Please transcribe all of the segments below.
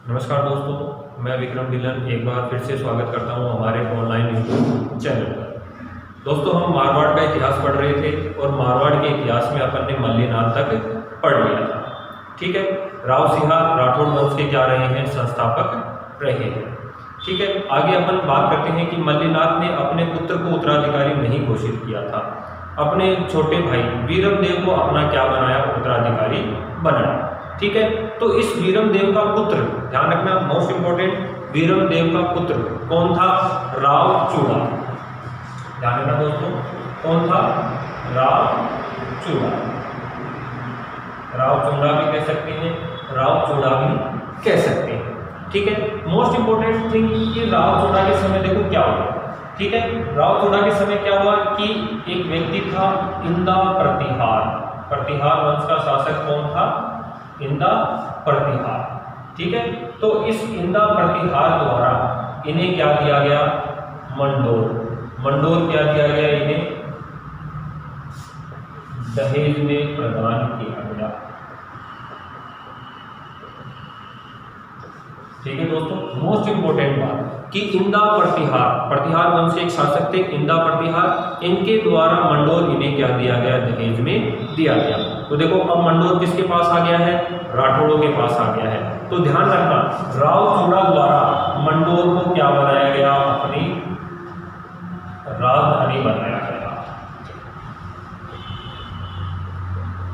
नमस्कार दोस्तों, मैं विक्रम ढिल्लन एक बार फिर से स्वागत करता हूं हमारे ऑनलाइन यूट्यूब चैनल पर। दोस्तों, हम मारवाड़ का इतिहास पढ़ रहे थे और मारवाड़ के इतिहास में अपन ने मल्लीनाथ तक पढ़ लिया था। ठीक है, राव सिंह राठौड़ वंश के क्या रहे हैं, संस्थापक रहे हैं। ठीक है, आगे अपन बात करते हैं कि मल्लीनाथ ने अपने पुत्र को उत्तराधिकारी नहीं घोषित किया था, अपने छोटे भाई वीरमदेव को अपना क्या बनाया, उत्तराधिकारी बनाया। ठीक है, तो इस वीरमदेव का पुत्र, ध्यान रखना मोस्ट इंपोर्टेंट, वीरमदेव का पुत्र कौन था, राव चूड़ा। ध्यान रखना दोस्तों, कौन था, राव चूड़ा। राव चूड़ा भी कह सकते हैं, राव चूड़ा भी कह सकते हैं। ठीक है, मोस्ट इंपोर्टेंट थिंग कि राव चूड़ा के समय देखो क्या हुआ। ठीक है, राव चूड़ा के समय क्या हुआ कि एक व्यक्ति था इंदा प्रतिहार। प्रतिहार वंश का शासक कौन था, इंदा प्रतिहार। ठीक है, तो इस इंदा प्रतिहार द्वारा इन्हें क्या दिया गया, मंडोर। मंडोर क्या दिया गया, इन्हें दहेज में प्रदान किया गया। ठीक है दोस्तों, मोस्ट इंपोर्टेंट बात कि इंदा प्रतिहार, प्रतिहार वंश के एक शासक थे इंदा प्रतिहार, इनके द्वारा मंडोर इन्हें क्या दिया गया, दहेज में दिया गया। तो देखो अब मंडोर किसके पास आ गया है, राठौड़ों के पास आ गया है। तो ध्यान रखना, राव चूड़ा द्वारा मंडोर को क्या बनाया गया, अपनी राजधानी बनाया गया।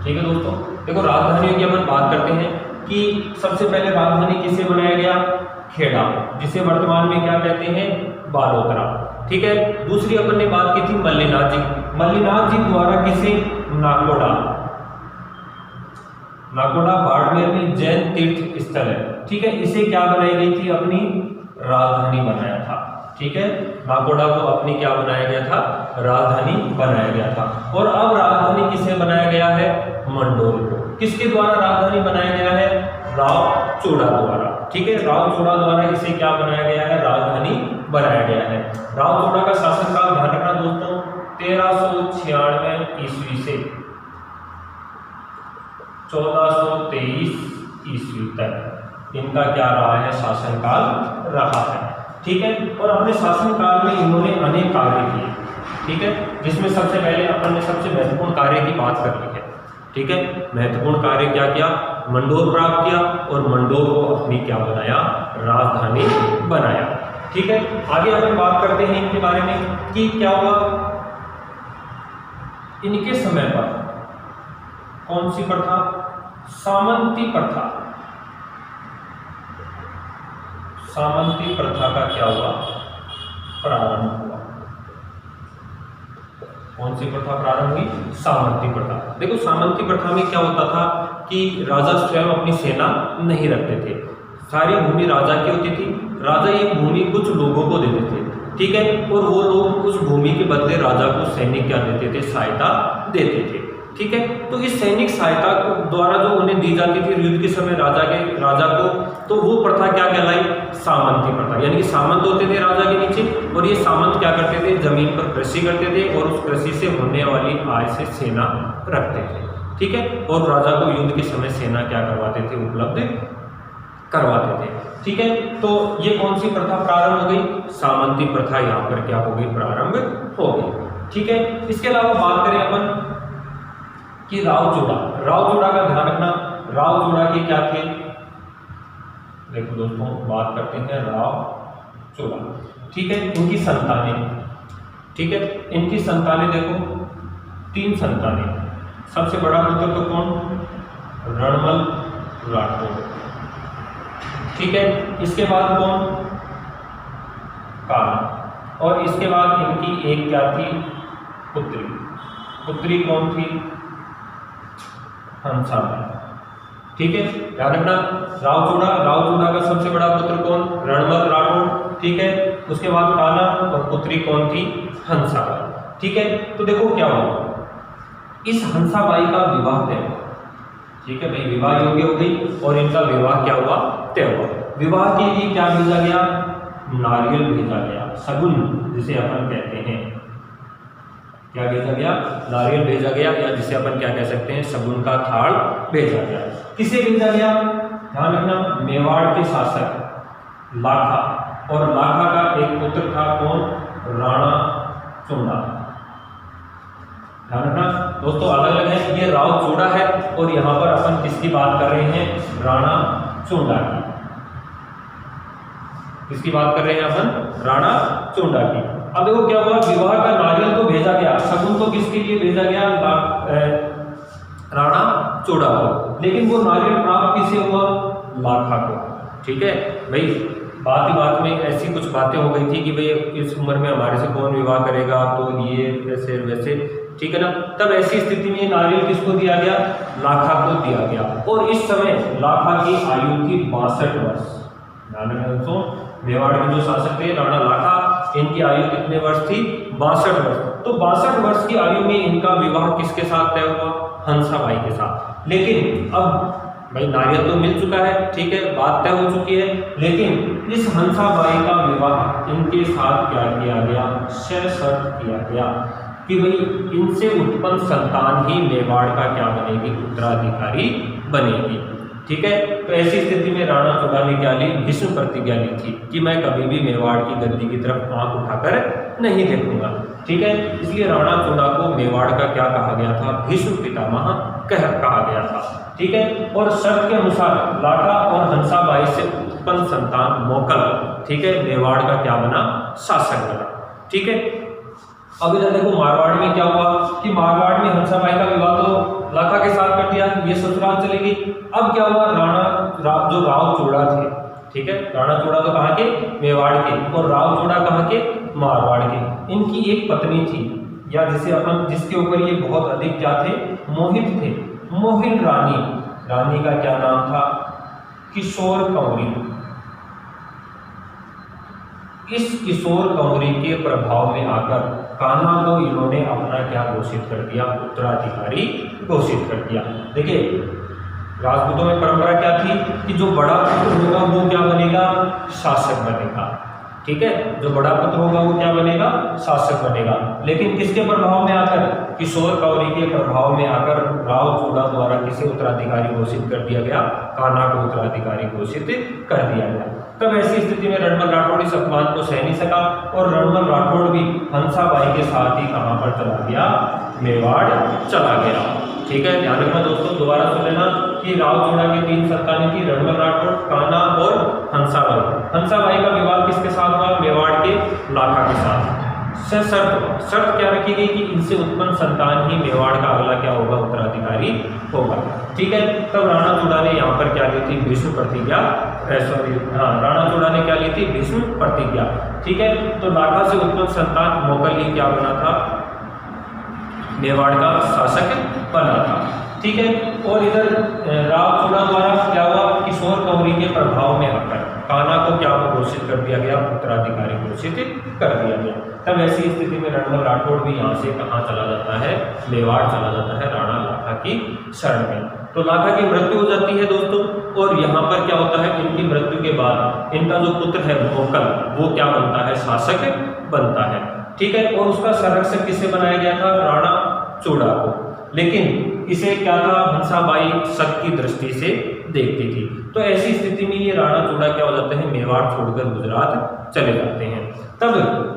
ठीक है दोस्तों, देखो राजधानियों की अपन बात करते हैं कि सबसे पहले राजधानी किसे बनाया गया, खेड़ा, जिसे वर्तमान में क्या कहते हैं, बालोतरा। ठीक है, दूसरी अपन ने बात की थी मल्लीनाथ जी। मल्लीनाथ जी द्वारा किसे, नाकोड़ा। नाकोड़ा बाड़मेर में जैन तीर्थ स्थल है। ठीक है, इसे क्या बनाई गई थी, अपनी राजधानी बनाया था। ठीक है, नाकोड़ा को अपनी क्या बनाया गया था, राजधानी बनाया गया था। और अब राजधानी किसे बनाया गया है, मंडोर को। किसके द्वारा राजधानी बनाया गया है, राव चूड़ा द्वारा। ठीक है, राव चूड़ा द्वारा इसे क्या बनाया गया है, राजधानी बनाया गया है। राव चूड़ा का शासनकाल ध्यान रखना दोस्तों, 1396 ईस्वी से 1423 ईस्वी तक इनका क्या रहा है, शासनकाल रहा है। ठीक है, और अपने शासनकाल में इन्होंने अनेक कार्य किए। ठीक है, जिसमें सबसे पहले अपन ने सबसे महत्वपूर्ण कार्य की बात कर ली है। ठीक है, महत्वपूर्ण कार्य क्या किया, मंडोर प्राप्त किया और मंडोर को अपनी क्या बनाया, राजधानी बनाया। ठीक है, आगे अपन बात करते हैं इनके बारे में कि क्या हुआ इनके समय पर, कौन सी प्रथा, सामंती प्रथा। सामंती प्रथा का क्या हुआ, प्रारंभ हुआ। कौन सी प्रथा प्रारंभ हुई, सामंती प्रथा। देखो सामंती प्रथा में क्या होता था कि राजा स्वयं अपनी सेना नहीं रखते थे, सारी भूमि राजा की होती थी। राजा ये भूमि कुछ लोगों को देते थे। ठीक है, और वो लोग उस भूमि के बदले राजा को सैनिक क्या देते थे, सहायता देते थे। ठीक है, तो इस सैनिक सहायता द्वारा जो उन्हें दी जाती थी युद्ध के समय राजा को, तो वो प्रथा क्या कहलाई, सामंती प्रथा। यानी कि सामंत होते थे राजा के नीचे, और ये सामंत क्या करते थे, जमीन पर कृषि करते थे और उस कृषि से होने वाली आय से सेना रखते थे। ठीक है, और राजा को युद्ध के समय सेना क्या करवाते थे, उपलब्ध करवाते थे। ठीक है, तो ये कौन सी प्रथा प्रारंभ हो गई, सामंती प्रथा यहाँ पर क्या हो गई, प्रारंभ हो गई। ठीक है, इसके अलावा बात करें अपन कि राव चूड़ा। राव चूड़ा का ध्यान रखना, राव चूड़ा के क्या थे, देखो दोस्तों बात करते हैं राव चूड़ा। ठीक है, इनकी संतानें, ठीक है, इनकी संतानें देखो, 3 संतानें। सबसे बड़ा पुत्र तो कौन, रणमल राठौड़। ठीक है, इसके बाद कौन, काला। और इसके बाद इनकी एक क्या थी, पुत्री। पुत्री कौन थी, हंसाबाई। ठीक है, ध्यान रखना, राव चूड़ा का सबसे बड़ा पुत्र कौन, रणमल राठौड़। ठीक है, उसके बाद काला और पुत्री कौन थी, हंसाबाई। ठीक है, तो देखो क्या हुआ, इस हंसाबाई का विवाह तय हुआ। ठीक है भाई, विवाह योग्य हो गई और इनका विवाह क्या हुआ, तय हुआ। विवाह के लिए क्या भेजा गया, नारियल भेजा गया, सगुन जिसे अपन कहते हैं। क्या भेजा गया, नारियल भेजा गया, या जिसे अपन क्या कह सकते हैं, सगुन का थाल भेजा गया। किसे भेजा गया, ध्यान रखना, मेवाड़ के शासक लाखा, और लाखा का एक पुत्र था कौन, राणा चुंडा। ध्यान रखना दोस्तों, अलग अलग है, ये राव चूड़ा है और यहाँ पर अपन किसकी बात कर रहे हैं, राणा चुंडा की। किसकी बात कर रहे हैं अपन, राणा चुंडा की। अब देखो क्या हुआ, विवाह का नारियल तो भेजा गया, शगुन तो किसके लिए भेजा गया, राणा चूड़ा को, लेकिन वो नारियल प्राप्त किसे हुआ, लाखा को। ठीक है भाई, बात ही बात में ऐसी कुछ बातें हो गई थी कि भाई इस उम्र में हमारे से कौन विवाह करेगा, तो ये वैसे वैसे, ठीक है ना। तब ऐसी स्थिति में नारियल किसको दिया गया, लाखा को दिया गया, और इस समय लाखा की आयु थी 62 वर्ष। दोस्तों, मेवाड़ के जो शासक थे राणा लाखा, इनकी आयु कितने वर्ष थी, 62 वर्ष। तो 62 वर्ष की आयु में इनका विवाह किसके साथ तय हुआ, हंसाबाई के साथ। लेकिन अब भाई नारियल तो मिल चुका है, ठीक है, बात तय हो चुकी है, लेकिन इस हंसाबाई का विवाह इनके साथ क्या किया गया, सशर्त किया गया कि भाई इनसे उत्पन्न संतान ही मेवाड़ का क्या बनेगी, उत्तराधिकारी बनेगी। ठीक है, तो ऐसी स्थिति में राणा चूड़ा ने क्या ली, भीष्म प्रतिज्ञा ली थी कि मैं कभी भी मेवाड़ की गद्दी की तरफ आंख उठाकर नहीं देखूंगा। ठीक है, इसलिए राणा चूड़ा को मेवाड़ का क्या कहा गया था, भीष्म पितामह कहा गया था। ठीक है, और शर्त के अनुसार लाखा और हंसाबाई से उत्पन्न संतान मोकल, ठीक है, मेवाड़ का क्या बना, शासक बना। ठीक है, अब इधर देखो मारवाड़ में क्या हुआ कि मारवाड़ में हंसाबाई का विवाह तो लाखा के साथ कर दिया, ये ससुराल चली गई। अब क्या हुआ, जो राव चूड़ा थे, ठीक है, राणा चूड़ा तो कहाँ के, मेवाड़ के, और राव चूड़ा कहाँ के, मारवाड़ के। इनकी एक पत्नी थी, या जिसे अपन जिसके ऊपर ये बहुत अधिक क्या थे, मोहित थे, मोहिन रानी। रानी का क्या नाम था, किशोर कंवरी। इस किशोर कंवरी के प्रभाव में आकर कान्हा को इन्होंने अपना क्या घोषित कर दिया, उत्तराधिकारी घोषित कर दिया। देखिए राजपूतों में परंपरा क्या थी कि जो बड़ा पुत्र होगा वो क्या बनेगा, शासक बनेगा। ठीक है, जो बड़ा पुत्र होगा वो क्या बनेगा, शासक बनेगा। लेकिन किसके प्रभाव में आकर, किशोर कंवरी के प्रभाव में आकर राव चूड़ा द्वारा किसे उत्तराधिकारी घोषित कर दिया गया, कान्हा को उत्तराधिकारी घोषित कर दिया गया। तब ऐसी स्थिति में रणबल राठौड़ इस अपमान को सह नहीं सका और रणबल राठौड़ भी हंसाबाई के साथ ही कहां पर चला गया, मेवाड़ चला गया। ठीक है, ध्यान रखना दोस्तों, दोबारा सुन लेना कि राव चूड़ा की 3 संतानें थी, रणबल राठौड़, कान्हा और हंसाबाई। हंसाबाई का विवाह किसके साथ हुआ, मेवाड़ के लाखा के साथ। शर्त क्या रखी गई कि इनसे उत्पन्न संतान ही मेवाड़ का अगला क्या होगा, उत्तराधिकारी होगा। ठीक है, तब राणा चूड़ा ने यहाँ पर क्या ली थी, भीष्म प्रतिज्ञा, राणा चूड़ा ने क्या ली थी, भीष्म प्रतिज्ञा। ठीक है, तो लाखा से उत्पन्न संतान मोकल ही क्या बना था, मेवाड़ का शासक बना था। ठीक है, और इधर राव चूड़ा द्वारा क्या हुआ, किशोर कंवरी के प्रभाव में आकर कान्हा को क्या घोषित कर दिया गया, उत्तराधिकारी घोषित कर दिया गया। तब ऐसी स्थिति में रणबल राठौड़ भी यहाँ से कहाँ चला जाता है, मेवाड़ चला जाता है, राणा लाखा की शरण में। तो लाखा की मृत्यु हो जाती है दोस्तों, और यहाँ पर क्या होता है, इनकी मृत्यु के बाद इनका जो पुत्र है मोकल, वो क्या बनता है, शासक बनता है। ठीक है, और उसका संरक्षक किसे बनाया गया था, राणा चूड़ा को। लेकिन इसे क्या था, हंसाबाई शक की दृष्टि से देखती थी। तो ऐसी स्थिति में ये राणा चूड़ा क्या हो जाते हैं, मेवाड़ छोड़कर गुजरात चले जाते हैं। तब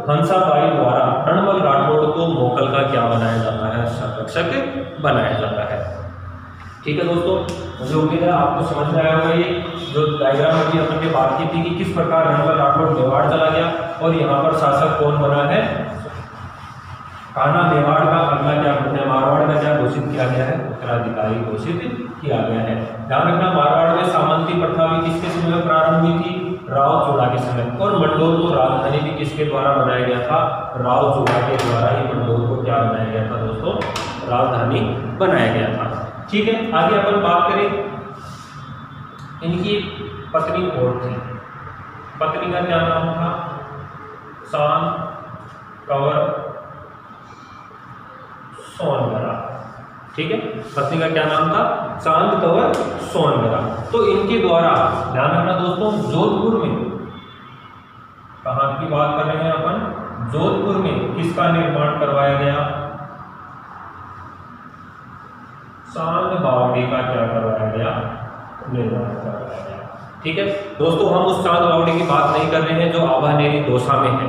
हंसाबाई द्वारा रणबल राठौड़ को मोकल का क्या बनाया जाता है, संरक्षक बनाया जाता है। ठीक है दोस्तों, मुझे उम्मीद है आपको समझ में आया होगा। ये जो डायग्राम अभी अपन ने बात की थी कि किस प्रकार रणबल राठौड़ मेवाड़ चला गया और यहाँ पर शासक कौन बना है, कान्हा। मेवाड़ का अगला क्या बनता है, मारवाड़ का क्या घोषित किया गया है, उत्तराधिकारी घोषित किया गया है। ध्यान रखना, मारवाड़ में सामंती प्रथा भी किसके समय में प्रारंभ हुई थी, राव चूड़ा के समय। और मंडोर को राजधानी भी किसके द्वारा बनाया गया था, राव चूड़ा के द्वारा ही मंडोर को क्या बनाया गया था दोस्तों, राजधानी बनाया गया था। ठीक है, आगे अपन बात करें, इनकी पत्नी और थी, पत्नी का क्या नाम था, शांत कंवर सोनगरा। ठीक है, पत्नी का क्या नाम था, शांत कंवर सोनगरा। तो इनके द्वारा ध्यान रखना दोस्तों, जोधपुर में, कहाँ की बात कर रहे हैं अपन, जोधपुर में किसका निर्माण करवाया गया, शांत बावड़ी का क्या करवाया गया, निर्माण करवाया गया। ठीक है दोस्तों, हम उस चांद बावड़ी की बात नहीं कर रहे हैं जो आभानेरी दौसा में है।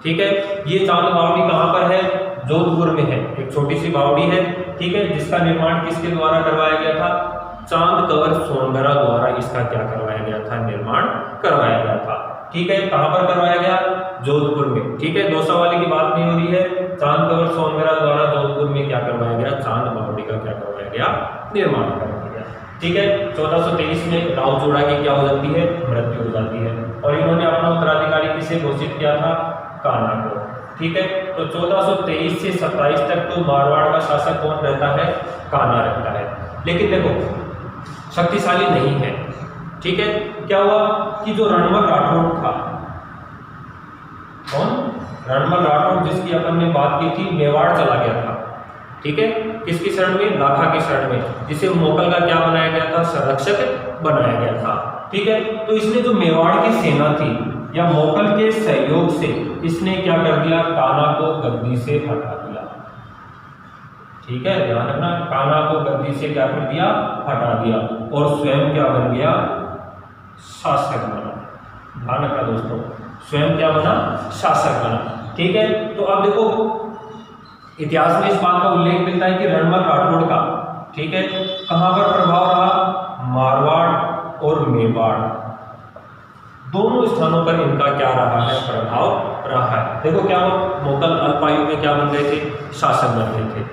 ठीक है, ये चांद बावड़ी कहाँ पर है? जोधपुर में है। एक छोटी सी बावड़ी है, ठीक है, जिसका निर्माण किसके द्वारा करवाया गया था? चांद कंवर सोनगरा द्वारा इसका क्या करवाया गया था? निर्माण करवाया गया था। ठीक है, कहाँ पर करवाया गया? जोधपुर में। ठीक है, दौसा वाले की बात नहीं हो रही है, चांद कंवर सोनगरा द्वारा जोधपुर में क्या करवाया गया? चांद बावड़ी का क्या करवाया गया? निर्माण करवाया गया। ठीक है, 1423 में राव जोड़ा की क्या हो जाती है? मृत्यु हो जाती है, और इन्होंने अपना उत्तराधिकारी किसे घोषित किया था? कान्हा को। ठीक है, तो 1423 से 27 तक तो मारवाड़ का शासक कौन रहता है? कान्हा रहता है। लेकिन देखो, शक्तिशाली नहीं है। ठीक है, क्या हुआ कि जो रणमल राठौड़ था, कौन? रणमल राठौड़, जिसकी अपन ने बात की थी, मेवाड़ चला गया था। ठीक है, किसकी शरण में? लाखा की शरण में, जिसे मोगल का क्या बनाया गया था? संरक्षक बनाया गया था। ठीक है, तो इसने जो मेवाड़ की सेना थी या मोगल के सहयोग से इसने क्या कर दिया? कान्हा को गद्दी से हटा दिया। ठीक है, ध्यान रखना, कान्हा को गद्दी से क्या कर दिया? हटा दिया, और स्वयं क्या बन गया? शासक बना। ध्यान रखना दोस्तों, स्वयं क्या बना? शासक बना। ठीक है, तो अब देखो इतिहास में इस बात का उल्लेख मिलता है कि रणमल राठौड़ का, ठीक है, कहां पर प्रभाव रहा? मारवाड़ और मेवाड़ दोनों स्थानों पर इनका क्या रहा है? प्रभाव रहा है। देखो क्या मुगल अल्पायु में क्या बन गए थे? शासक बन गए थे।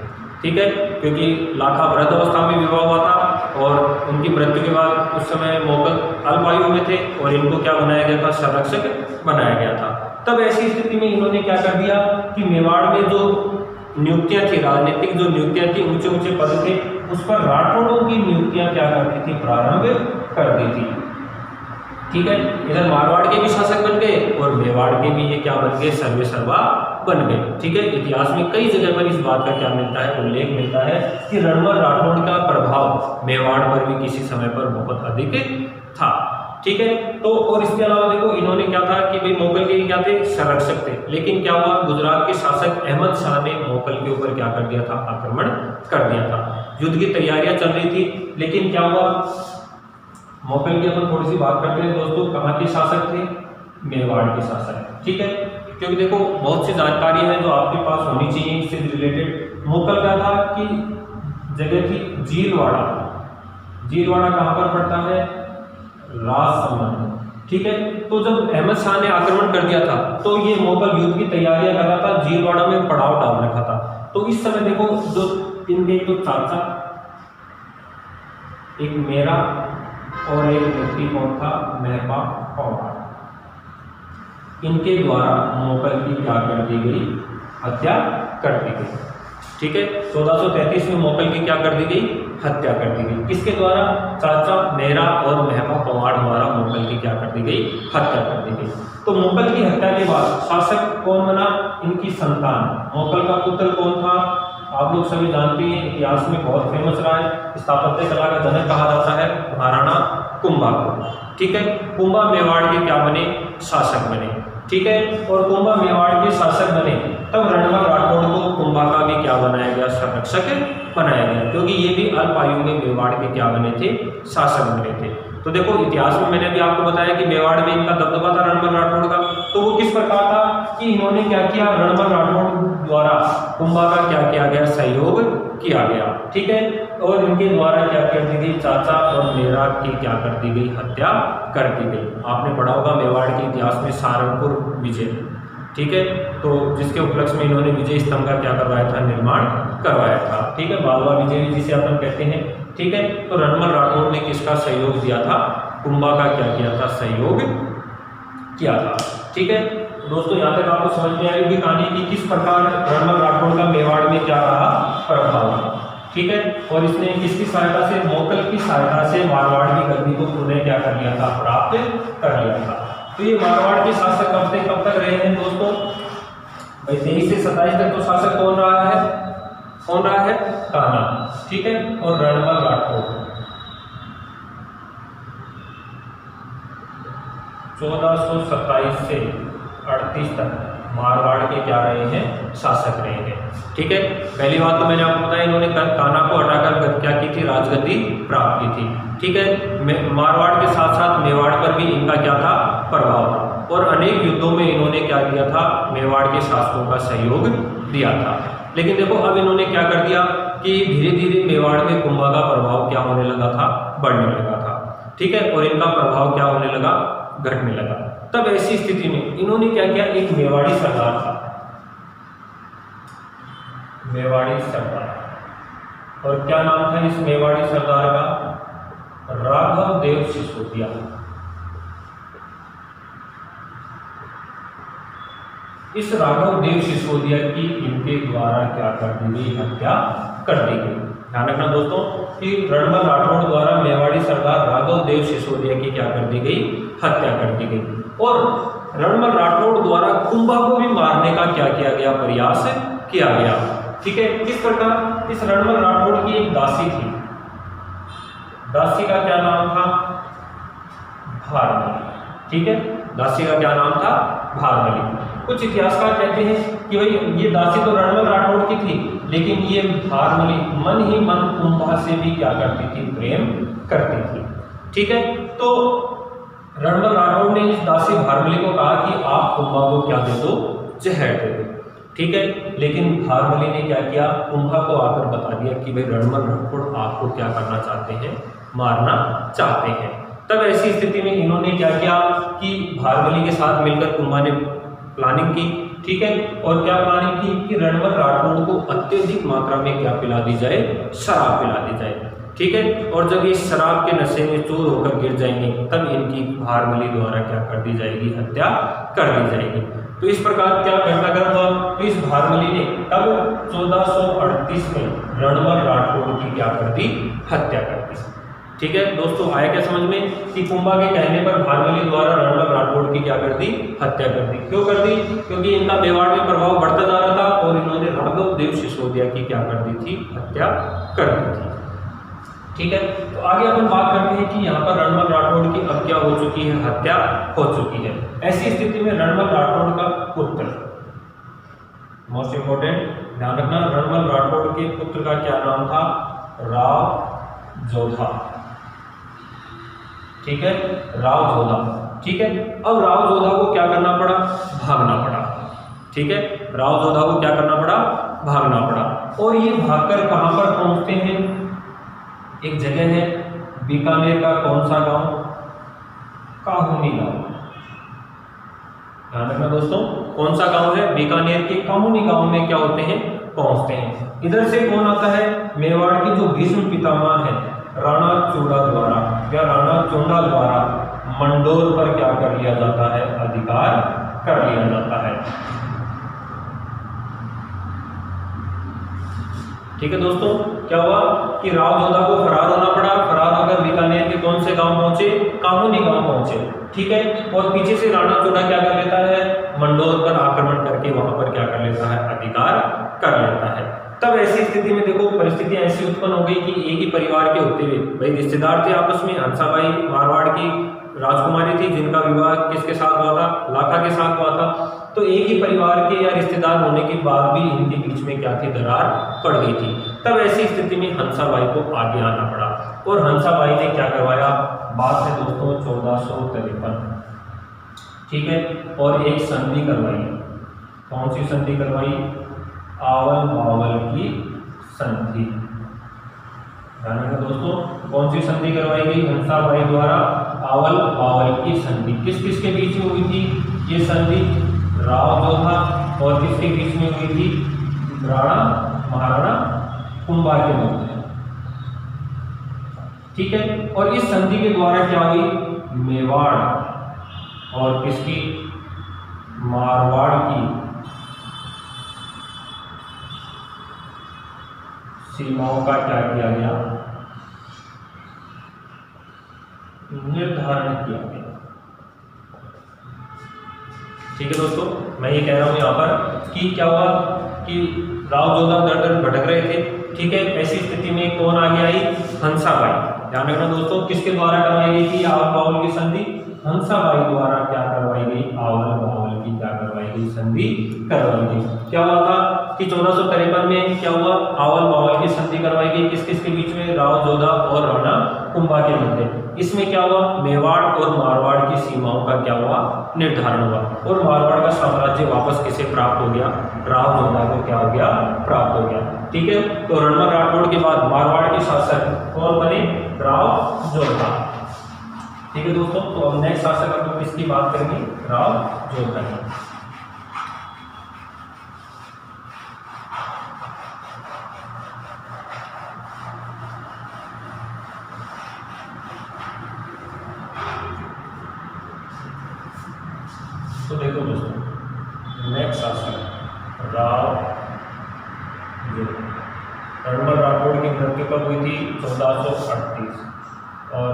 ठीक है, क्योंकि लाखा वृद्ध अवस्था में विवाह हुआ था और उनकी मृत्यु के बाद उस समय मुगल अल्पायु में थे और इनको क्या बनाया गया था? संरक्षक बनाया गया था। तब ऐसी स्थिति में इन्होंने क्या कर दिया कि मेवाड़ में जो नियुक्तियां थी, राजनीतिक जो नियुक्तियां थी, ऊंचे ऊंचे पद थे, उस पर राठौड़ों की नियुक्तियां क्या करती थी? प्रारंभ कर दी थी। ठीक है, इधर मारवाड़ के भी शासक बन गए और मेवाड़ के भी ये क्या बन गए? सर्वे सर्वा बन गए। ठीक है, इतिहास में कई जगह पर इस बात का क्या मिलता है? उल्लेख मिलता है कि रणमल राठौड़ का प्रभाव मेवाड़ पर भी किसी समय पर बहुत अधिक था। ठीक है, तो और इसके अलावा देखो इन्होंने क्या था कि भाई मोगल के क्या थे? संरक्षक थे। लेकिन क्या हुआ? गुजरात के शासक अहमद शाह ने मोगल के ऊपर क्या कर दिया था? आक्रमण कर दिया था। युद्ध की तैयारियां चल रही थी, लेकिन क्या हुआ? मोगल की अपन थोड़ी सी बात करते हैं दोस्तों, कहाँ के शासक थे? मेवाड़ के शासक। ठीक है, क्योंकि देखो बहुत सी जानकारी है जो आपके पास होनी चाहिए इससे रिलेटेड। मोगल क्या था कि जगह थी जीलवाड़ा। जीलवाड़ा कहाँ पर पड़ता है? राजसमंद। ठीक है, तो जब अहमद शाह ने आक्रमण कर दिया था तो ये मोगल युद्ध की तैयारियां कर रहा था, जीलवाड़ा में पड़ाव डाल रखा था। तो इस समय देखो जो इनके तो चाचा, एक मेरा और एक व्यक्ति कौन था? मेहबा पवार, इनके द्वारा मोगल की क्या कर दी गई? हत्या कर दी गई। ठीक है, 1433 में मोगल की क्या कर दी गई? हत्या कर दी गई। किसके द्वारा? चाचा मेरा और मेहबा पवार द्वारा मोगल की क्या कर दी गई? हत्या कर दी गई। तो मोगल की हत्या के बाद शासक कौन बना? इनकी संतान। मोगल का पुत्र कौन था? आप लोग सभी जानते हैं, इतिहास में बहुत फेमस रहा है, स्थापत्य कला का जनक कहा जाता है महाराणा कुंभा को। ठीक है, कुंभा मेवाड़ के क्या बने? शासक बने। ठीक है, और कुंभा मेवाड़ के शासक बने तब रणमल राठौड़ को कुंभा का भी क्या बनाया गया? संरक्षक बनाया गया, क्योंकि ये भी अल्प आयु में मेवाड़ के क्या बने थे? शासक बने थे। तो देखो इतिहास में मैंने भी आपको बताया कि मेवाड़ में इनका दबदबा था रणमल राठौड़ का। तो वो किस प्रकार था कि इन्होंने क्या किया? रणमल राठौड़ द्वारा कुंभा का क्या किया गया? सहयोग किया गया। ठीक है, और इनके द्वारा क्या कर दी गई? चाचा और मेरा की क्या कर दी गई? हत्या कर दी गई। आपने पढ़ा होगा मेवाड़ के इतिहास में सहारनपुर विजय। ठीक है, तो जिसके उपलक्ष्य में इन्होंने विजय स्तंभ का क्या करवाया था? निर्माण करवाया था। ठीक है, बालवा विजय जिसे अपन कहते हैं। ठीक है, तो रणमल राठौड़ ने किसका सहयोग दिया था? कुंभा का क्या किया था? सहयोग किया था। ठीक है दोस्तों, यहाँ तक आपको समझ में आई होगी कहानी की किस प्रकार रणमल राठौड़ का मेवाड़ में क्या रहा? प्रभाव रहा। ठीक है, और इसने किसकी सहायता से? मोगल की सहायता से मारवाड़ की गद्दी को पुनः क्या कर लिया था? प्राप्त कर लिया था। तो ये मारवाड़ के शासक कब तक रहे हैं दोस्तों? भाई 23 से 27 तक तो शासक कौन रहा है? कौन रहा है? कान्हा। ठीक है, और रणमल राठौड़ 1427 से 38 तक मारवाड़ के क्या रहे हैं? शासक रहे हैं। ठीक है, पहली बात तो मैंने आपको बताया इन्होंने कान्हा को हटाकर क्या की थी? राजगद्दी प्राप्त की थी। ठीक है, मारवाड़ के साथ साथ मेवाड़ पर भी इनका क्या था, प्रभाव था, और अनेक युद्धों में इन्होंने क्या किया था, मेवाड़ के शासकों का सहयोग दिया था। लेकिन देखो अब इन्होंने क्या कर दिया कि धीरे धीरे मेवाड़ में कुंभा का प्रभाव क्या होने लगा था, बढ़ने लगा था, ठीक है, और इनका प्रभाव क्या होने लगा, घटने लगा। तब ऐसी स्थिति में इन्होंने क्या किया, एक मेवाड़ी सरदार था, मेवाड़ी सरदार, और क्या नाम था इस मेवाड़ी सरदार का, राघव देव सिसोदिया। इस राघव देव सिसोदिया की इनके द्वारा क्या कर दी गई, हत्या कर दी गई। ध्यान रखना दोस्तों कि रणमल राठौड़ द्वारा मेवाड़ी सरदार राघव देव सिसोदिया की क्या कर दी गई, हत्या कर दी गई। और रणमल राठौड़ द्वारा कुंभा को भी मारने का क्या किया गया, प्रयास किया गया, ठीक है। किस प्रकार, इस रणमल राठौड़ की एक दासी थी, दासी का क्या नाम था, भारमली, ठीक है, दासी का क्या नाम था, भारमली। कुछ इतिहासकार कहते हैं कि भाई ये दासी तो रणमल राठौड़ की थी, लेकिन ये भारमली मन ही मन कुंभा से भी क्या करती थी, प्रेम करती थी, ठीक है। तो रणमल राठौड़ ने इस दासी भारमली को कहा कि आप कुंभा को क्या दे दो, जहर दे दो, ठीक है। लेकिन भारमली ने क्या किया, कुंभा को आकर बता दिया कि भाई रणमल राठौड़ आपको क्या करना चाहते हैं, मारना चाहते हैं। तब ऐसी स्थिति में इन्होंने क्या किया कि भारमली के साथ मिलकर कुंभा ने प्लानिंग की, ठीक है, और क्या प्लानिंग की कि रणमल राठौड़ को अत्यधिक मात्रा में क्या पिला दी जाए, शराब पिला दी जाए, ठीक है। और जब ये शराब के नशे में चूर होकर गिर जाएंगे तब इनकी भारमली द्वारा क्या कर दी जाएगी, हत्या कर दी जाएगी। तो इस प्रकार क्या घटनाक्रम हुआ, तो इस भारमली ने तब 1438 में रणमल राठौड़ की क्या कर दी, हत्या कर दी, ठीक है। दोस्तों आया क्या समझ में कि कुंभा के कहने पर भारमली द्वारा रणमल राठौड़ की क्या कर दी, हत्या कर दी। क्यों कर दी, क्योंकि इनका मेवाड़ में प्रभाव बढ़ता जा रहा था और इन्होंने राघव देव सिसोदिया की क्या कर दी थी, हत्या कर दी थी, ठीक है। तो आगे अपन बात करते हैं कि यहाँ पर रणमल राठौड़ की अब क्या हो चुकी है, हत्या हो चुकी है। ऐसी स्थिति में रणमल राठौड़ का पुत्र, मोस्ट इंपोर्टेंट ध्यान रखना, रणमल राठौड़ के पुत्र का क्या नाम था, राव जोधा, ठीक है, राव जोधा, ठीक है। अब राव जोधा को क्या करना पड़ा, भागना पड़ा, ठीक है, राव जोधा को क्या करना पड़ा, भागना पड़ा। और ये भागकर कहां पर पहुंचते हैं, एक जगह है बीकानेर का कौन सा गांव, काहुनी गांव। ध्यान रखना दोस्तों, कौन सा गांव है, बीकानेर के काहुनी गांव में क्या होते हैं, पहुंचते हैं। इधर से कौन आता है, मेवाड़ के जो भीष्म पितामह है राणा चोड़ा द्वारा या राणा चोड़ा द्वारा मंडोर पर क्या कर लिया जाता है, अधिकार कर लिया जाता है, ठीक है। दोस्तों क्या हुआ कि राव जोधा को फरार होना पड़ा, फरार होकर बीकानेर के कौन से गांव पहुंचे, काहुनी गांव पहुंचे, ठीक है। और पीछे से राणा चोड़ा क्या कर लेता है, मंडोर पर आक्रमण करके वहां पर क्या कर लेता है, अधिकार कर लेता है। तब ऐसी स्थिति में देखो परिस्थितियां ऐसी उत्पन्न हो गई कि एक ही परिवार के होते हुए, भाई रिश्तेदार थे आपस में, हंसाबाई मारवाड़ की राजकुमारी थी जिनका विवाह किसके साथ हुआ था, लाखा के साथ हुआ था। तो एक ही परिवार के या रिश्तेदार होने के बाद भी इनके बीच में क्या थी, दरार पड़ गई थी। तब ऐसी स्थिति में हंसाबाई को आगे आना पड़ा और हंसाबाई ने क्या करवाया, बात है दोस्तों 1453, ठीक है, और एक संधि करवाई। कौन सी संधि करवाई, आवल बावल की संधि। ध्यान रखना दोस्तों, कौन सी संधि करवाई गई, हंसाबाई द्वारा आवल बावल की संधि। किस किस के बीच में हुई थी ये संधि, राव जोधा और किसके बीच में हुई थी, राणा महाराणा कुंभा के मध्य, ठीक है। और इस संधि के द्वारा क्या हुई, मेवाड़ और किसकी, मारवाड़ की सीमाओं का क्या किया गया, निर्धारण किया गया, ठीक है। दोस्तों मैं ये कह रहा हूं यहां पर कि क्या हुआ कि राव जोधा दर दर भटक रहे थे, ठीक है। ऐसी स्थिति में कौन आगे आई, हंसाबाई। ध्यान रखना दोस्तों, किसके द्वारा करवाई गई थी आवल बावल की संधि, हंसाबाई द्वारा क्या करवाई गई, आवल बावल की क्या करवाई गई, संधि करवाई गई। क्या हुआ था कि 1453 में क्या हुआ, आवल बावल की संधि करवाई गई, किस किस के बीच में, राव जोधा और राणा कुंभा के मध्य। इसमें क्या हुआ, मेवाड़ और मारवाड़ की सीमाओं का क्या हुआ, निर्धारण हुआ, और मारवाड़ का साम्राज्य वापस किसे प्राप्त हो गया, राव जोधा को क्या हो गया, प्राप्त हो गया। ठीक है, तो रणमल राठौड़ के बाद मारवाड़ के शासक कौन बने, राव जोधा। ठीक है दोस्तों, तो अब नेक्स्ट शासक हम लोग किसकी बात करेंगे, राव जोधा की। तो देखो दोस्तों, नेक्स्ट शासक राव जोधा। रणमल राठौड़ की मृत्यु कब हुई थी, 1438, और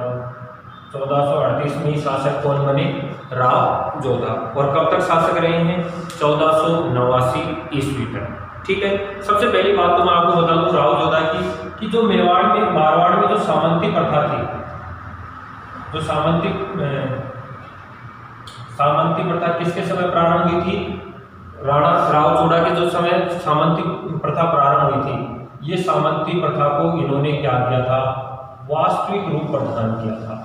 1438 में शासक कौन बने, राव जोधा, और कब तक शासक रहे हैं, 1489 ईस्वी तक। ठीक है, सबसे पहली बात तो मैं आपको बता दूं राव जोधा की, कि जो मेवाड़ में, मारवाड़ में जो सामंती प्रथा थी, जो सामंती प्रथा किसके समय प्रारंभ हुई थी, राव जोधा के जो समय सामंती प्रथा प्रारंभ हुई थी, ये सामंती प्रथा को इन्होंने क्या किया था, वास्तविक रूप प्रदान किया था।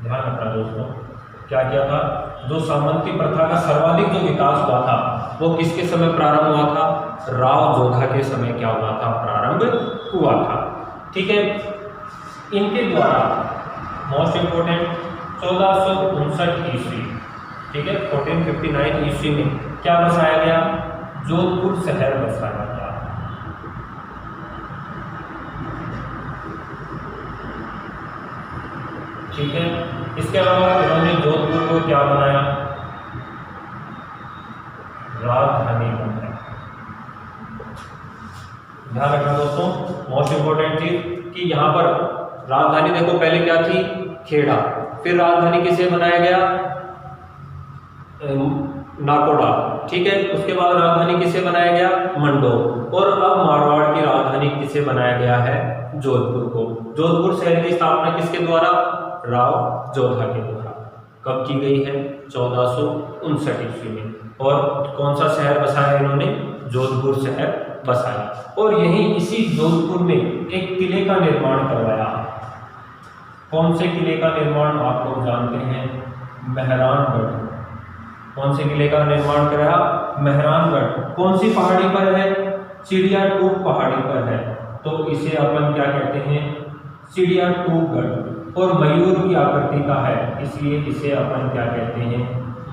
ध्यान रखना दोस्तों, क्या किया था, जो सामंती प्रथा का सर्वाधिक जो विकास हुआ था वो किसके समय प्रारंभ हुआ था, राव जोधा के समय क्या हुआ था, प्रारंभ हुआ था। ठीक है, इनके द्वारा मोस्ट इंपोर्टेंट 1459 ईस्वी, ठीक है, 1459 ईस्वी में क्या बसाया गया, जोधपुर शहर बसाया गया। ठीक है, इसके अलावा उन्होंने जोधपुर को क्या बनाया, राजधानी बनाया। ध्यान रखना दोस्तों, मोस्ट इंपोर्टेंट चीज कि यहाँ पर राजधानी देखो पहले क्या थी, खेड़ा, फिर राजधानी किसे बनाया गया, नाकोड़ा। ठीक है, उसके बाद राजधानी किसे बनाया गया, मंडो, और अब मारवाड़ की राजधानी किसे बनाया गया है, जोधपुर को। जोधपुर शहर की स्थापना किसके द्वारा, राव जोधा के द्वारा। कब की गई है, 1459 ईस्वी में। और कौन सा शहर बसाया इन्होंने, जोधपुर शहर बसाया, और यहीं इसी जोधपुर में एक किले का निर्माण करवाया। कौन से किले का निर्माण आप लोग जानते हैं, मेहरानगढ़। कौन से किले का निर्माण कराया, मेहरानगढ़। कौन सी पहाड़ी पर है, चिड़िया टूप पहाड़ी पर है, तो इसे अपन क्या कहते हैं, चिड़िया टूपगढ़। और मयूर की आकृति का है, इसलिए इसे अपन क्या कहते हैं,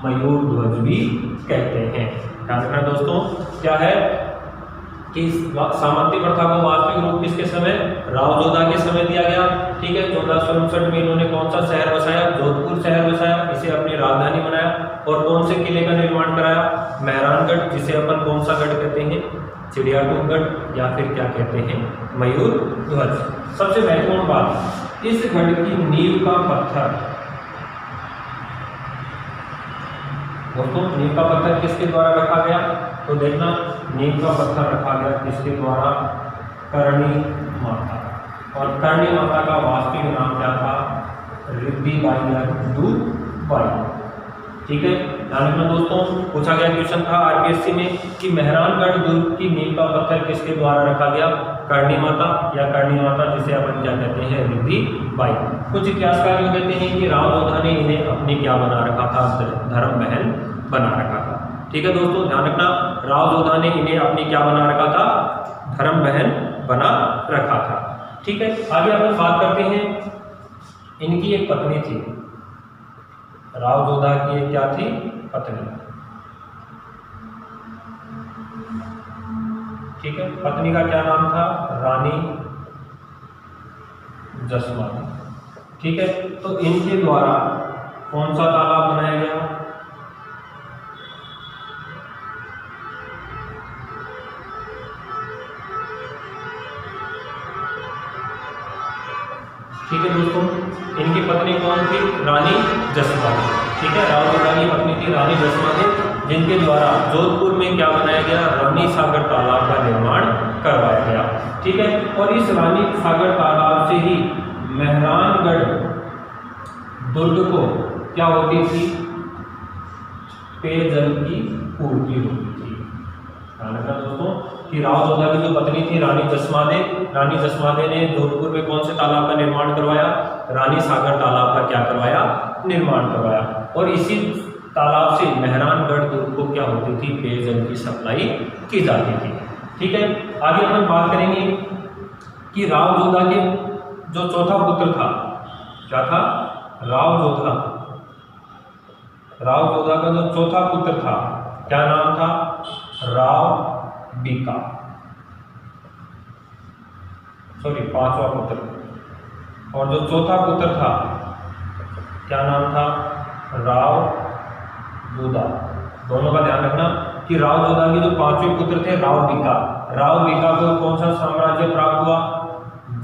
मयूर ध्वज भी कहते हैं। ध्यान रखना दोस्तों, क्या है कि सामंती प्रथा को वास्तविक रूप किसके समय, राव जोधा के समय दिया गया। ठीक है, 1459 में इन्होंने कौन सा शहर बसाया, जोधपुर शहर बसाया, इसे अपनी राजधानी बनाया, और कौन से किले का निर्माण कराया, मेहरानगढ़, जिसे अपन कौन सा गढ़ कहते हैं, चिड़िया टूपगढ़, या फिर क्या कहते हैं, मयूर ध्वज। सबसे महत्वपूर्ण बात, इस गढ़ की नींव का पत्थर, दोस्तों नींव का पत्थर किसके द्वारा रखा गया, तो देखना नींव का पत्थर रखा गया किसके द्वारा, करणी माता। और करणी माता का वास्तविक नाम क्या था, रिद्धि बाई या रिद्धू बाई। ठीक है, ध्यान रखना दोस्तों, पूछा गया क्वेश्चन था आरपीएससी में कि मेहरानगढ़ दुर्ग की नींव का पत्थर किसके द्वारा रखा गया, करणी माता, या करणी माता जिसे अपन क्या कहते हैं, रिद्धि बाई। कुछ इतिहासकारों कहते हैं कि राव जोधा ने इन्हें अपनी क्या बना रखा था, धर्म बहन बना रखा था। ठीक है दोस्तों, ध्यान रखना, राव जोधा ने इन्हें अपनी क्या बना रखा था, धर्म बहन बना रखा था। ठीक है, आगे अपन बात करते हैं, इनकी एक पत्नी थी, राव जोधा की एक क्या थी, पत्नी। ठीक है, पत्नी का क्या नाम था, रानी जसमती। ठीक है, तो इनके द्वारा कौन सा तालाब बनाया गया, ठीक है दोस्तों, इनकी पत्नी कौन थी, रानी जसमती। ठीक है, राव जोधा की पत्नी थी रानी जसमती, जिनके द्वारा जोधपुर में क्या बनाया गया, रानी सागर तालाब का निर्माण करवाया गया। ठीक है, और इस रानी सागर तालाब से ही मेहरानगढ़ दुर्ग को क्या होती थी, पेयजल की पूर्ति होती थी। ध्यान रखना दोस्तों कि राव जोधा की जो पत्नी थी रानी जसमादे ने जोधपुर में कौन से तालाब का निर्माण करवाया? रानी सागर तालाब का क्या करवाया? निर्माण करवाया। और इसी तालाब से मेहरानगढ़ दुर्ग को क्या होती थी? पेयजल की सप्लाई की जाती थी। ठीक है, आगे अपन बात करेंगे कि राव जोधा के जो चौथा पुत्र था, क्या था? राव जोधा का जो चौथा पुत्र था, क्या नाम था? राव बीका, पांचवा पुत्र। और जो चौथा पुत्र था, क्या नाम था? राव जोधा। दोनों का ध्यान रखना कि राव जोधा के जो पांचवें पुत्र थे राव बीका को कौन सा साम्राज्य प्राप्त हुआ?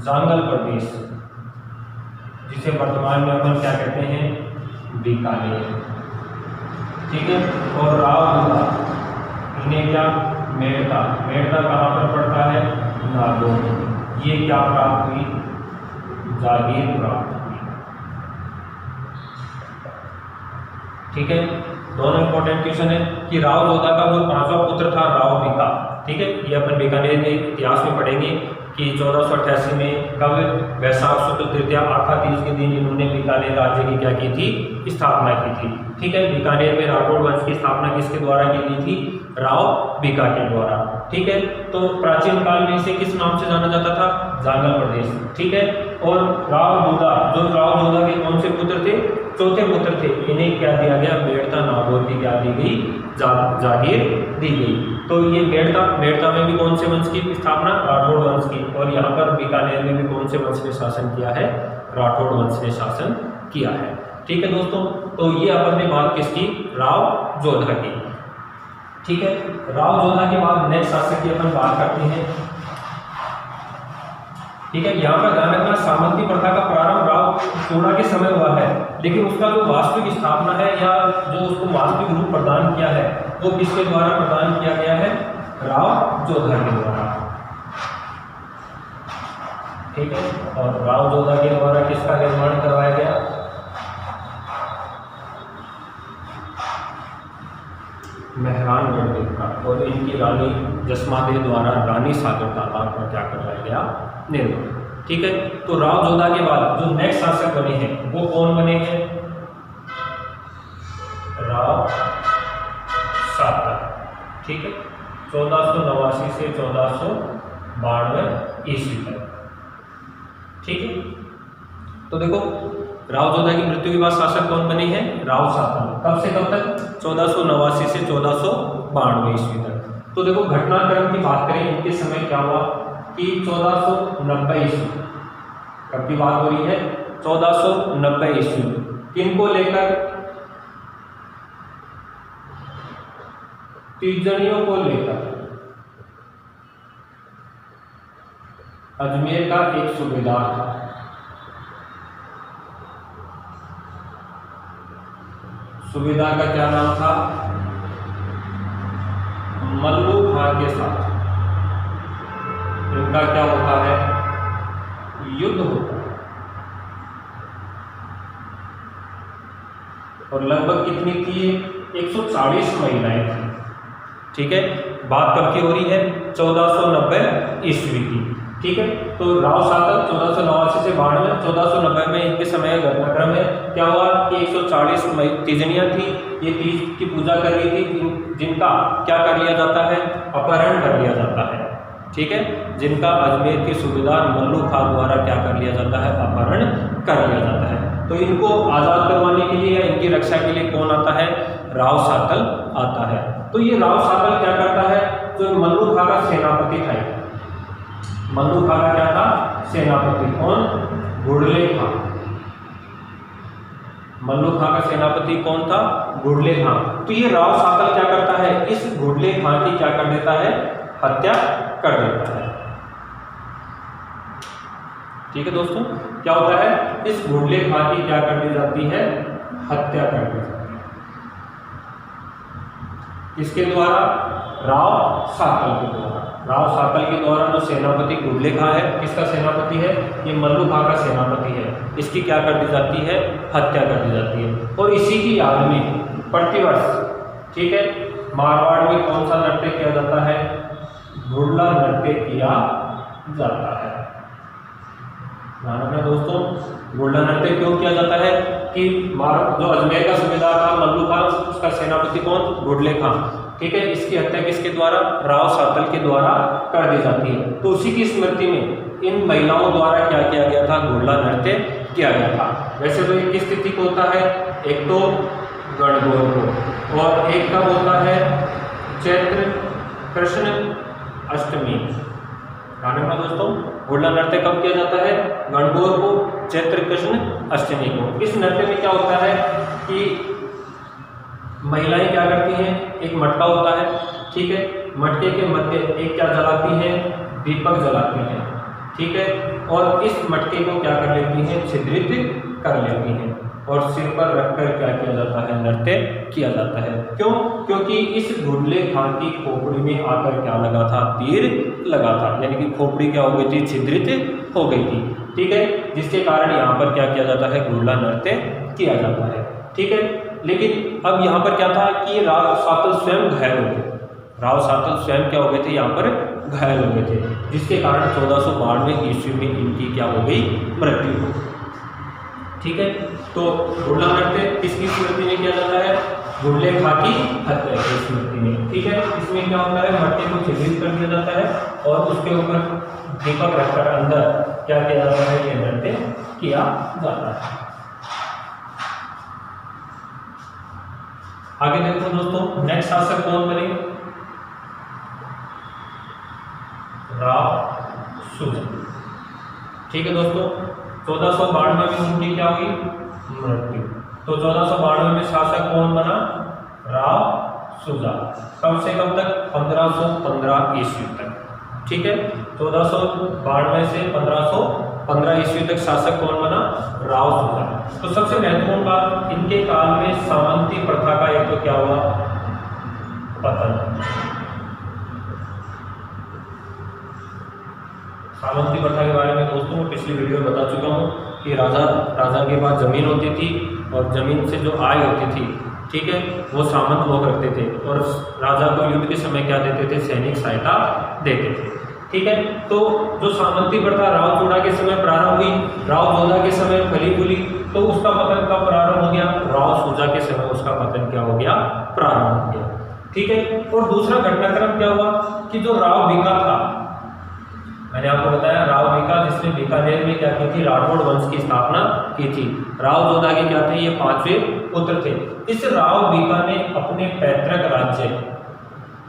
जांगल प्रदेश, जिसे वर्तमान में अपन क्या कहते हैं? बीकानेर। ठीक है, और राव जोधा इन्हें क्या? मेड़ता कहाँ पर पड़ता है? नागौर। ये क्या प्राप्त हुई? जागीर प्राप्त हुई। ठीक है, दोनों इंपॉर्टेंट क्वेश्चन है कि राव जोधा का जो पांचवा पुत्र था राव बीका, ठीक है, ये अपन बीकानेर के इतिहास में पढ़ेंगे कि 1488 में कब? वैशाख शुक्ल तृतीया आखा तीज के दिन इन्होंने बीकानेर राज्य की क्या की थी? स्थापना की थी। ठीक है, बीकानेर में राठौड़ वंश की स्थापना किसके द्वारा की गई थी? राव बीका के द्वारा। ठीक है, तो प्राचीन काल में इसे किस नाम से जाना जाता था? जांगल प्रदेश। ठीक है, और राव जोधा के कौन से पुत्र थे? चौथे पुत्र थे। इन्हें क्या दिया गया? मेड़ता नागौर की क्या दी गई? जागीर दी गई। तो ये मेड़ता में भी कौन से वंश की स्थापना? राठौड़ वंश की। और यहाँ पर बीकानेर में भी कौन से वंश ने शासन किया है? राठौड़ वंश ने शासन किया है। ठीक है दोस्तों, तो ये अपन ने बात किसकी? राव जोधा की। ठीक है, राव जोधा के बाद नेक्स्ट शासक की अपन बात करते हैं। ठीक है, यहाँ पर ध्यान रखना सामंती प्रथा का प्रारंभ राव चोड़ा के समय हुआ है, लेकिन उसका जो वास्तविक स्थापना है या जो उसको वास्तविक रूप प्रदान किया है वो किसके द्वारा प्रदान किया गया है? राव जोधा के द्वारा। ठीक है, और राव जोधा के द्वारा किसका निर्माण करवाया गया? मेहरानगढ़ दुर्ग का। और इनकी रानी जसमादे द्वारा रानी सागर तालाब पर क्या करवाया गया? निर्माण। ठीक है, तो राव जोधा के बाद जो नेक्स्ट शासक बने हैं वो कौन बने हैं? राव सातल। ठीक है, 1489 से 1492 ईस्वी तक। ठीक है, तो देखो राव जोधा की मृत्यु के बाद शासक कौन बने हैं? राव सातल। कब से कब तक? 1489 से 1492 ईस्वी तक। तो देखो घटनाक्रम की बात करें, इनके समय क्या हुआ कि 1490 ईस्वी, कब की बात हो रही है? 1490 ईस्वी। किनको लेकर? तीजड़ियों को लेकर अजमेर का एक सूबेदार था, सूबेदार का क्या नाम था? मल्लू खां के साथ इनका क्या होता है? युद्ध होता है। और लगभग कितनी थी? 140 महिलाएं थी। ठीक है, बात कब की हो रही है? 1490 ईस्वी की। ठीक है, तो राव सातल 1489 से 92, 1490 में इनके समय घटनाक्रम है। क्या हुआ कि 140 तीजनियाँ थी, ये तीज की पूजा कर रही थी, जिनका क्या कर लिया जाता है? अपहरण कर लिया जाता है। ठीक है, जिनका अजमेर के सूबेदार मल्लू खां द्वारा क्या कर लिया जाता है? अपहरण कर लिया जाता है। तो इनको आज़ाद करवाने के लिए या इनकी रक्षा के लिए कौन आता है? राव सातल आता है। तो ये राव सातल क्या करता है? जो मल्लू खां का सेनापति था, मल्लू खां का क्या था? सेनापति। कौन? घुड़ले खां। मल्लू खां का सेनापति कौन था? घुड़ले खां। तो ये राव सातल क्या करता है? इस घुड़ले खां की क्या कर देता है? हत्या कर देता है। ठीक है दोस्तों, क्या होता है? इस घुड़ले खां की क्या कर दी जाती है? हत्या कर दी जाती है। किसके द्वारा? राव सातल के द्वारा। राव सातल के द्वारा जो सेनापति घुड़ले खां है, किसका सेनापति है? ये मल्लू खां का सेनापति है। इसकी क्या कर दी जाती है? हत्या कर दी जाती है। और इसी की याद में प्रतिवर्ष, ठीक है, मारवाड़ में कौन सा नृत्य किया जाता है? घुड़ला नृत्य किया जाता है। ध्यान रखना दोस्तों, घुड़ला नृत्य क्यों किया जाता है कि जो अजमेर का सूबेदार था मल्लू खान, उसका सेनापति कौन? घुड़ले खान, ठीक है। इसकी हत्या किसके द्वारा? राव सातल के द्वारा कर दी जाती है। तो उसी की स्मृति में इन महिलाओं द्वारा क्या किया गया था? घुड़ला नृत्य किया गया था। वैसे तो ये किस तिथि को होता है? एक तो गणगौर को, और एक कब होता है? चैत्र कृष्ण अष्टमी। ध्यान रखना दोस्तों, घुड़ला नृत्य कब किया जाता है? गणगौर को, चैत्र कृष्ण अष्टमी को। इस नृत्य में क्या होता है कि महिलाएं क्या करती हैं? एक मटका होता है, ठीक है, मटके के मध्य एक क्या जलाती हैं? दीपक जलाती हैं, ठीक है, और इस मटके को क्या कर लेती हैं? छिद्रित कर लेती हैं, और सिर पर रखकर क्या किया जाता है? नृत्य किया जाता है। क्यों? क्योंकि इस घुड़ले खान की खोपड़ी में आकर क्या लगा था? तीर लगा था, यानी कि खोपड़ी क्या हो गई थी? छिद्रित हो गई थी, ठीक है, जिसके कारण यहाँ पर क्या किया जाता है? घुड़ला नृत्य किया जाता है, ठीक है। लेकिन अब यहाँ पर क्या था कि राव सातल स्वयं घायल हो गए। राव सातल स्वयं क्या हो गए थे? यहाँ पर घायल हो गए थे, जिसके कारण 1492 ईस्वी में इनकी क्या हो गई? मृत्यु हो गई, ठीक है। तो घुड़ला नृत्य किसकी स्मृति में किया जाता है? घुड़ले खां की हत्या की स्मृति में, ठीक है। इसमें क्या होता है? मटके को छिद्रित कर दिया जाता है और उसके ऊपर दीपक रखकर अंदर क्या किया जाता है? ये नृत्य किया जाता है। आगे देखो दोस्तों, नेक्स्ट शासक कौन बने? राव सुजा, ठीक है दोस्तों। 1492 में उनकी क्या हुई? मृत्यु। तो 1492 में शासक कौन बना? राव सुजा। कब से कब तक? 1515 ईस्वी तक, ठीक है। 1492 से 1515 ईस्वी तक शासक कौन बना? राव सुजा। तो सबसे महत्वपूर्ण बात, इनके काल में सामंती प्रथा का एक तो क्या हुआ? पतन। सामंती प्रथा के बारे में दोस्तों मैं पिछली वीडियो में बता चुका हूँ कि राजा के पास जमीन होती थी, और जमीन से जो आय होती थी, ठीक है, वो सामंत लोग रखते थे, और राजा को युद्ध के समय क्या देते थे? सैनिक सहायता देते थे, ठीक है। तो जो सामंती प्रथा राव चूड़ा के समय प्रारंभ हुई, राव जोधा के समय फली फूली, तो उसका पतन कब प्रारंभ हो गया? राव सुजा के समय उसका पतन क्या हो गया? प्रारंभ हो गया, ठीक है। और दूसरा घटनाक्रम क्या हुआ कि जो राव बीका था, मैंने आपको बताया राव बीका, जिसने बीकानेर में क्या की थी? राठौड़ वंश की स्थापना की थी। राव जोधा के क्या थे? ये 5वें पुत्र थे। इस राव बीका ने अपने पैतृक राज्य,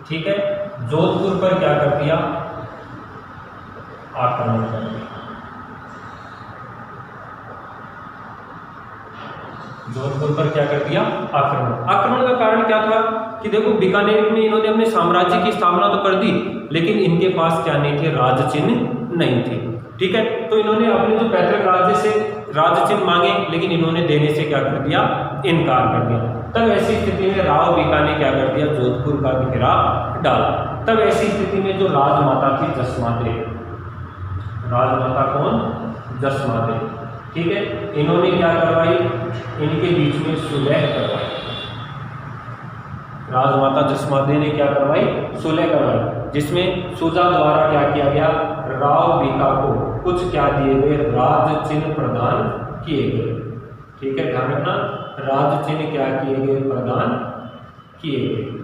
ठीक है, जोधपुर पर क्या कर दिया? आक्रमण कर दिया। जोधपुर पर क्या कर दिया? आक्रमण। आक्रमण का कारण क्या था कि देखो, बीकानेर में इन्होंने अपने साम्राज्य की स्थापना तो कर दी, लेकिन इनके पास क्या नहीं थे? राज चिन्ह नहीं थे, ठीक है। तो इन्होंने अपने जो पैतृक राज्य से राज चिन्ह मांगे, लेकिन इन्होंने देने से क्या कर दिया? इनकार कर दिया। तब ऐसी स्थिति में राव बीका ने क्या कर दिया? जोधपुर का घेराव डाला। तब ऐसी स्थिति में जो राजमाता थी जसमाते, राजमाता कौन? जसमाते, ठीक है, इन्होंने क्या करवाई? इनके बीच में सुलह करवाई। राजमाता जसमाते ने क्या करवाई? सुलह करवाई, जिसमें सुजा द्वारा क्या किया गया? राव बीका को कुछ क्या दिए गए? राज चिन्ह प्रदान किए गए, ठीक है, ध्यान रखना, राज चिन्ह क्या किए गए? प्रदान किए गए।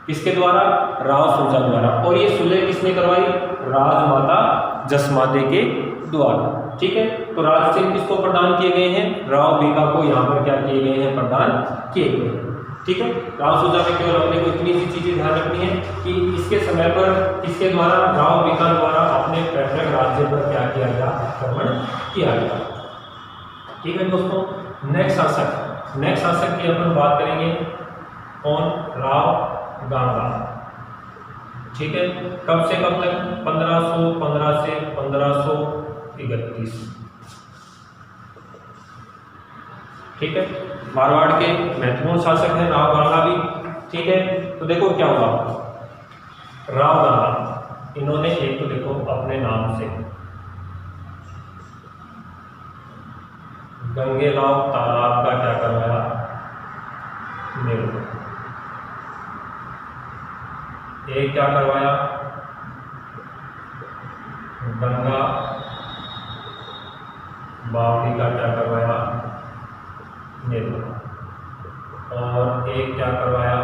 किसके द्वारा? राव सुजा द्वारा। और ये सुलह किसने करवाई? राजमाता जसमाते के द्वारा, ठीक है। तो राज चिन्ह किसको प्रदान किए गए हैं? राव बीका को यहाँ पर क्या किए गए हैं? प्रदान किए गए, ठीक है। राव सुजा में केवल अपने को इतनी सी चीजें ध्यान रखनी है कि इसके समय पर किसके द्वारा? राव बीका द्वारा अपने पैतृक राज्य पर क्या किया गया? आक्रमण किया गया, ठीक है दोस्तों। नेक्स्ट शासक की अपन बात करेंगे कौन? राव गांगा, ठीक है। कब से कब तक? 1515 से 1531, ठीक है। मारवाड़ के महत्वपूर्ण शासक हैं राव गांगा भी, ठीक है। तो देखो क्या हुआ, राव गांगा इन्होंने एक तो देखो अपने नाम से गंगेलाव तालाब का क्या करवाया? निर्माण, एक क्या करवाया, गंगा बावड़ी का क्या करवाया, निर्माण, और एक क्या करवाया,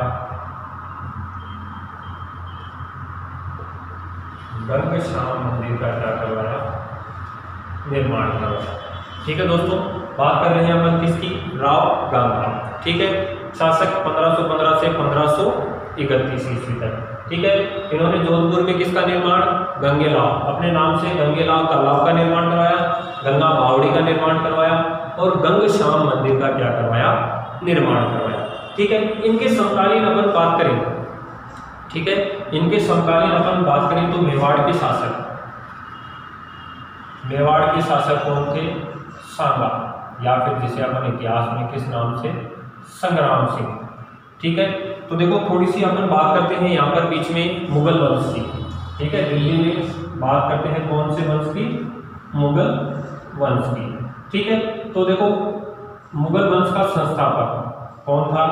गंगश्याम मंदिर का क्या करवाया, निर्माण करवाया। ठीक है दोस्तों, बात कर रहे हैं अपन किसकी, राव गंगा। ठीक है, शासक 1515 से 1531 ईस्वी तक। ठीक है, इन्होंने जोधपुर में किसका निर्माण, गंगेलाव, अपने नाम से गंगेलाव तालाब का निर्माण करवाया, गंगा बावड़ी का निर्माण करवाया और गंगश्याम मंदिर का क्या करवाया, निर्माण करवाया। ठीक है, इनके समकालीन अपन बात करें, ठीक है, इनके समकालीन अपन बात करें तो मेवाड़ के शासक, मेवाड़ के शासक कौन थे, सांगा, या फिर जिसे अपन इतिहास में किस नाम से, संग्राम सिंह। ठीक है, तो देखो थोड़ी सी अपन बात करते हैं यहाँ पर बीच में मुगल वंश की। ठीक है, दिल्ली में बात करते हैं कौन से वंश की, मुगल वंश की। ठीक है, तो देखो मुगल वंश का संस्थापक कौन था,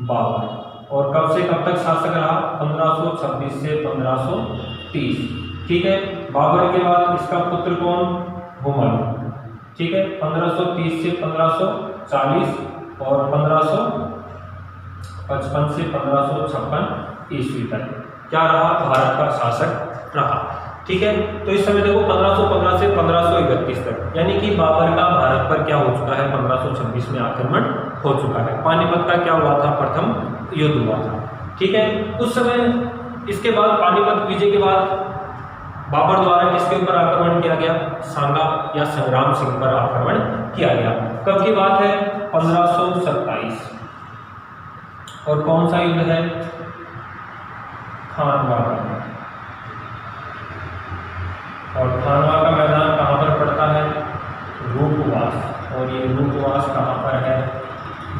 बाबर, और कब से कब तक शासक रहा, 1526 से 1530। ठीक है, बाबर के बाद इसका पुत्र कौन, हुमायूं। ठीक है, 1530 से 1540 और 1555 से 1556 ईस्वी तक क्या रहा, भारत का शासक रहा। ठीक है, तो इस समय देखो 1515 से 1531 तक, यानी कि बाबर का भारत पर क्या हो चुका है, 1526 में आक्रमण हो चुका है। पानीपत का क्या हुआ था, प्रथम युद्ध हुआ था। ठीक है, उस समय इसके बाद पानीपत विजय के बाद बाबर द्वारा किसके ऊपर आक्रमण किया गया, सांगा या संग्राम सिंह पर आक्रमण किया गया। कब की बात है, 1527, और कौन सा युद्ध है, खानवा का, और खानवा का मैदान कहाँ पर पड़ता है, रूपवास, और ये रूपवास कहाँ पर है,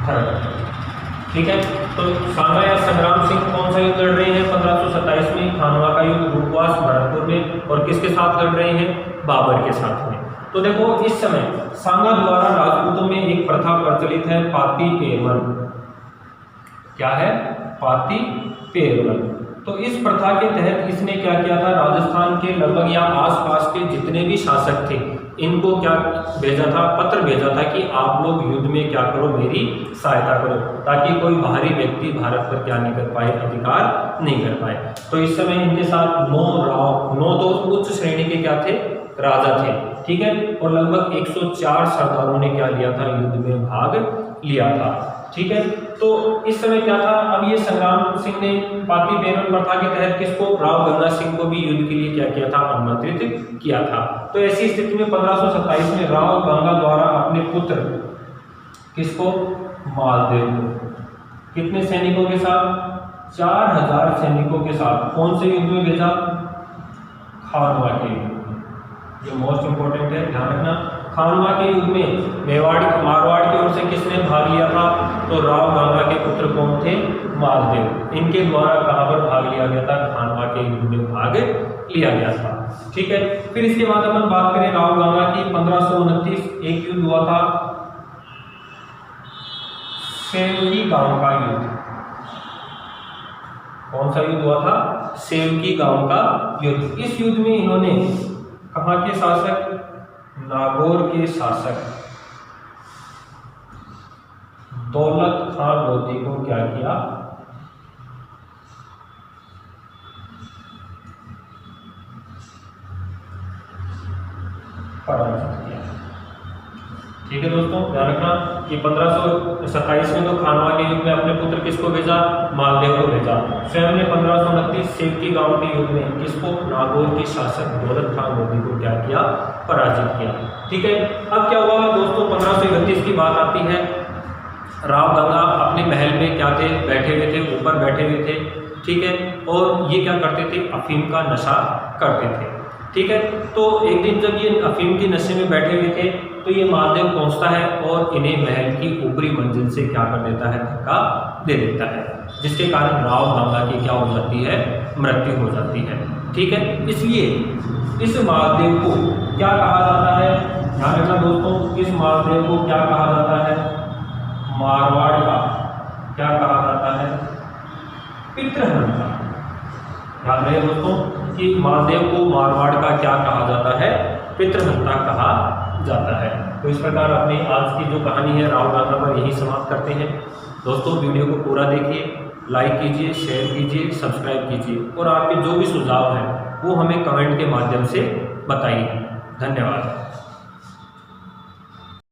भरतपुर। ठीक है, तो सांगा या संग्राम सिंह कौन सा युद्ध लड़ रहे हैं, 1527 में खानवा का युद्ध रूपवास भरतपुर में, और किसके साथ लड़ रहे हैं, बाबर के साथ में। तो देखो इस समय सांगा द्वारा राजपूतों में एक प्रथा प्रचलित है, पाती पेरवन। क्या है, पाती पेरवन। तो इस प्रथा के तहत इसने क्या किया था, राजस्थान के लगभग या आसपास के जितने भी शासक थे इनको क्या भेजा था, पत्र भेजा था कि आप लोग युद्ध में क्या करो, मेरी सहायता करो, ताकि कोई बाहरी व्यक्ति भारत पर क्या नहीं कर पाए, अधिकार नहीं कर पाए। तो इस समय इनके साथ 9 तो उच्च श्रेणी के क्या थे, राजा थे। ठीक है, और लगभग 104 सरदारों ने क्या लिया था, युद्ध में भाग लिया था। ठीक है, तो इस समय क्या था, अब ये संग्राम सिंह ने पाती पेरवन प्रथा के तहत किसको, राव गंगा सिंह को भी युद्ध के लिए क्या किया था, आमंत्रित किया था। तो ऐसी स्थिति में 1527 में राव गंगा द्वारा अपने पुत्र किसको, मालदेव को, कितने सैनिकों के साथ, 4000 सैनिकों के साथ कौन से युद्ध में भेजा, खानवा के युद्ध में। ये मोस्ट इंपोर्टेंट है, ध्यान रखना। खानवा के युद्ध में मारवाड़ की ओर से किसने भाग लिया था, तो राव गंगा के पुत्र कौन थे, मालदेव। इनके द्वारा कहाँ पर भाग लिया गया था, खानवा के युद्ध में भाग लिया गया था। ठीक है, फिर इसके बाद अपन बात करें राव गंगा की, 1529 एक युद्ध हुआ था, सेवकी गांव का युद्ध। कौन सा युद्ध हुआ था, सेवकी गांव का युद्ध। इस युद्ध में इन्होंने कहाँ के शासक, नागौर के शासक दौलत खान लोधी को क्या किया, पराजित किया। ठीक है दोस्तों, ध्यान रखना कि 1527 में तो खानवा के युद्ध में अपने पुत्र किसको भेजा, मालदेव को भेजा। स्वयं ने 1529 सेवकी गांव के युद्ध में किसको, नागौर के शासक दौलत खान लोधी को क्या किया, पराजित किया। ठीक है, अब क्या हुआ दोस्तों, 1531 की बात आती है। राव गंगा अपने महल में क्या थे, बैठे हुए थे, ऊपर बैठे हुए थे। ठीक है, और ये क्या करते थे, अफीम का नशा करते थे। ठीक है, तो एक दिन जब ये अफीम के नशे में बैठे हुए थे तो ये मालदेव पहुंचता है और इन्हें महल की ऊपरी मंजिल से क्या कर देता है, धक्का दे देता है, जिसके कारण राव गंगा की क्या हो जाती है, मृत्यु हो जाती है। ठीक है, इसलिए इस मालदेव को क्या कहा जाता है, ध्यान रखना दोस्तों, इस मालदेव को क्या कहा जाता है, मारवाड़ का क्या कहा जाता है, पितृहंता। याद रहे दोस्तों कि महादेव को मारवाड़ का क्या कहा जाता है, पितृहंता कहा जाता है। तो इस प्रकार अपनी आज की जो कहानी है राव गाथा पर यही समाप्त करते हैं। दोस्तों वीडियो को पूरा देखिए, लाइक कीजिए, शेयर कीजिए, सब्सक्राइब कीजिए और आपके जो भी सुझाव हैं वो हमें कमेंट के माध्यम से बताइए। धन्यवाद।